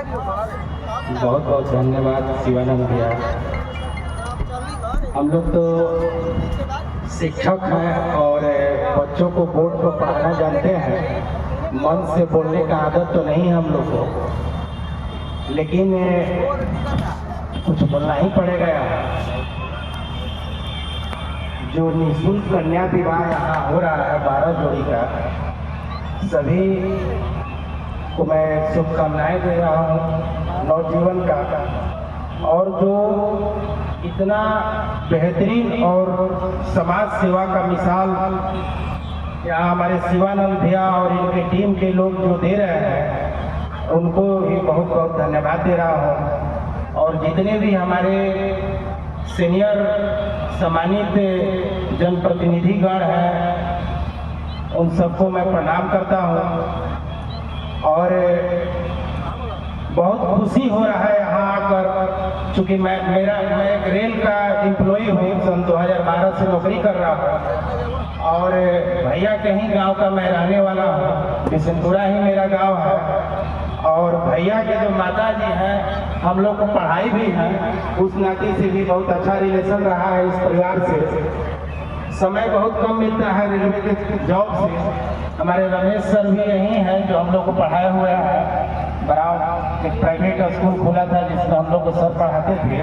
बहुत बहुत धन्यवाद शिवानंद भैया। हम लोग तो शिक्षक हैं और बच्चों को बोर्ड पर पढ़ाना जानते हैं। मन से बोलने का आदत तो नहीं है हम लोग को, लेकिन कुछ बोलना ही पड़ेगा यार। जो निःशुल्क कन्या विवाह यहाँ हो रहा है 12 जोड़ी का, सभी को मैं शुभकामनाएं दे रहा हूँ नवजीवन का। और जो इतना बेहतरीन और समाज सेवा का मिसाल यहाँ हमारे शिवानंद भैया और इनके टीम के लोग जो दे रहे हैं, उनको भी बहुत बहुत धन्यवाद दे रहा हूँ। और जितने भी हमारे सीनियर सम्मानित जनप्रतिनिधिगण हैं, उन सबको मैं प्रणाम करता हूँ। और बहुत खुशी हो रहा है यहाँ आकर, चूँकि मैं एक रेल का एम्प्लॉई हूँ, सन 2012 से नौकरी कर रहा हूँ। और भैया के ही गांव का मैं रहने वाला हूँ, बिशनपुरा ही मेरा गांव है। और भैया के जो माता जी हैं, हम लोग को पढ़ाई भी है, उस नाते से भी बहुत अच्छा रिलेशन रहा है इस परिवार से। समय बहुत कम मिलता है रेलवे के जॉब से। हमारे रमेश सर भी यही हैं जो हम लोग को पढ़ाया हुआ है। बड़ा एक प्राइवेट स्कूल खोला था जिसमें हम लोग को सर पढ़ाते थे।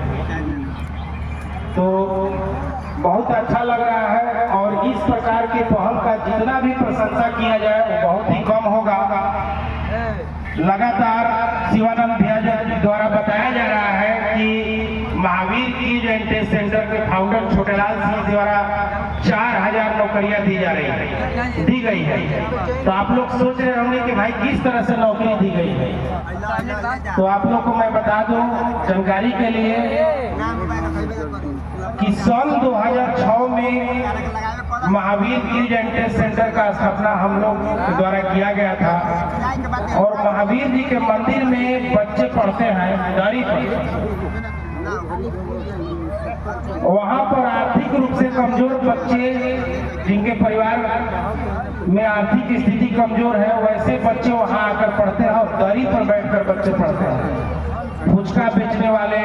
तो बहुत अच्छा लग रहा है। और इस प्रकार की पहल का जितना भी प्रशंसा किया जाए वो बहुत ही कम होगा। लगातार शिवानंद भैया द्वारा बताया जा रहा है कि महावीर की एंट्रेंस सेंटर के फाउंडर छोटेलाल सिंह द्वारा 4000 नौकरियां दी गई है। तो आप लोग सोच रहे होंगे कि भाई किस तरह से नौकरी दी गई है। तो आप लोग को मैं बता दूं जानकारी के लिए कि सन 2006 में महावीर की एंट्रेंस सेंटर का स्थापना हम लोग द्वारा किया गया था। और महावीर जी के मंदिर में बच्चे पढ़ते हैं दरी पर। वहाँ पर आर्थिक रूप से कमजोर बच्चे, जिनके परिवार में आर्थिक स्थिति कमजोर है, वैसे बच्चे वहाँ आकर पढ़ते हैं और दरी पर बैठकर बच्चे पढ़ते हैं। फुचका बेचने वाले,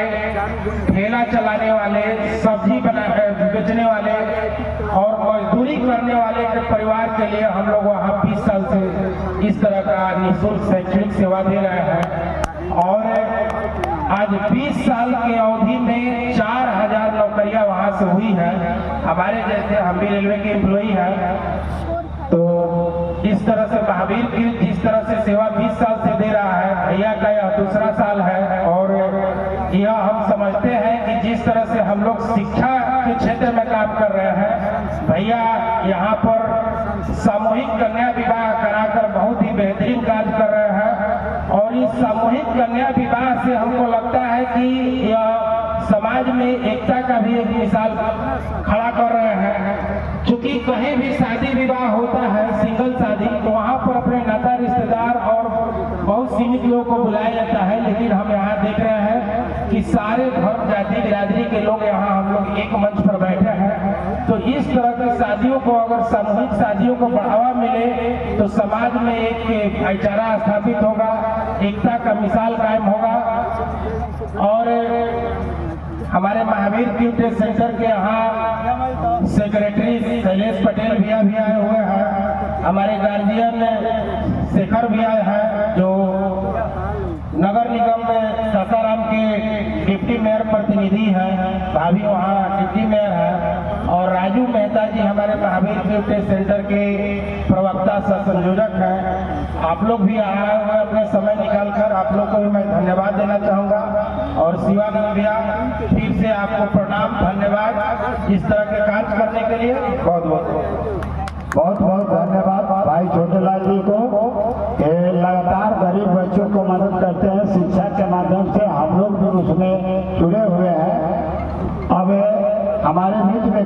ठेला चलाने वाले, सब्जी बेचने वाले और मजदूरी करने वाले के परिवार के लिए हम लोग वहाँ 20 साल से इस तरह का निःशुल्क शैक्षणिक सेवा दे रहे हैं। और आज 20 साल की अवधि में 4000 नौकरियां वहां से हुई है। हमारे जैसे हम भी रेलवे के एम्प्लॉई हैं। तो इस तरह से महावीर की जिस तरह से सेवा 20 साल से दे रहा है, भैया का यह दूसरा साल है। और यह हम समझते हैं कि जिस तरह से हम लोग शिक्षा के क्षेत्र में काम कर रहे हैं, भैया यहाँ पर सामूहिक कन्या विवाह कराकर बहुत ही बेहतरीन कार्य कर रहे हैं। और इस सामूहिक कन्या विवाह से हमको लगता है कि यह समाज में एकता का भी एक मिसाल खड़ा कर रहे हैं। क्योंकि कहीं भी शादी विवाह होता है, सिंगल शादी, तो वहाँ पर अपने नाता रिश्तेदार और बहुत सीमित लोगों को बुलाया जाता है। लेकिन हम यहाँ देख रहे हैं कि सारे धर्म जाति बिरादरी के लोग यहाँ हम लोग एक मंच पर बैठे हैं। तो इस तरह की शादियों को, अगर सामूहिक शादियों को बढ़ावा मिले तो समाज में एक भाईचारा स्थापित होगा, एकता का मिसाल कायम होगा। और हमारे महावीर एंट्रेंस सेंटर के यहाँ सेक्रेटरी शैलेश पटेल भैया भी आए हुए हैं। हमारे गार्जियन शेखर भैया हैं जो नगर निगम में सासाराम के डिप्टी मेयर प्रतिनिधि हैं, भाभी वहाँ डिप्टी मेयर हैं। और राजू मेहता जी हमारे महावीर एंट्रेंस सेंटर के प्रवक्ता सह संयोजक हैं। आप लोग भी आए हुए अपने समय निकालकर, आप लोग को भी मैं धन्यवाद देना चाहूँगा। और शिवानंद भैया फिर से आपको प्रणाम, धन्यवाद इस तरह के कार्य करने के लिए। बहुत बहुत धन्यवाद भाई छोटेलाल जी को। लगातार गरीब बच्चों को मदद करते हैं शिक्षा के माध्यम से। हम लोग भी उसमें जुड़े हुए हैं। अब हमारे बीच में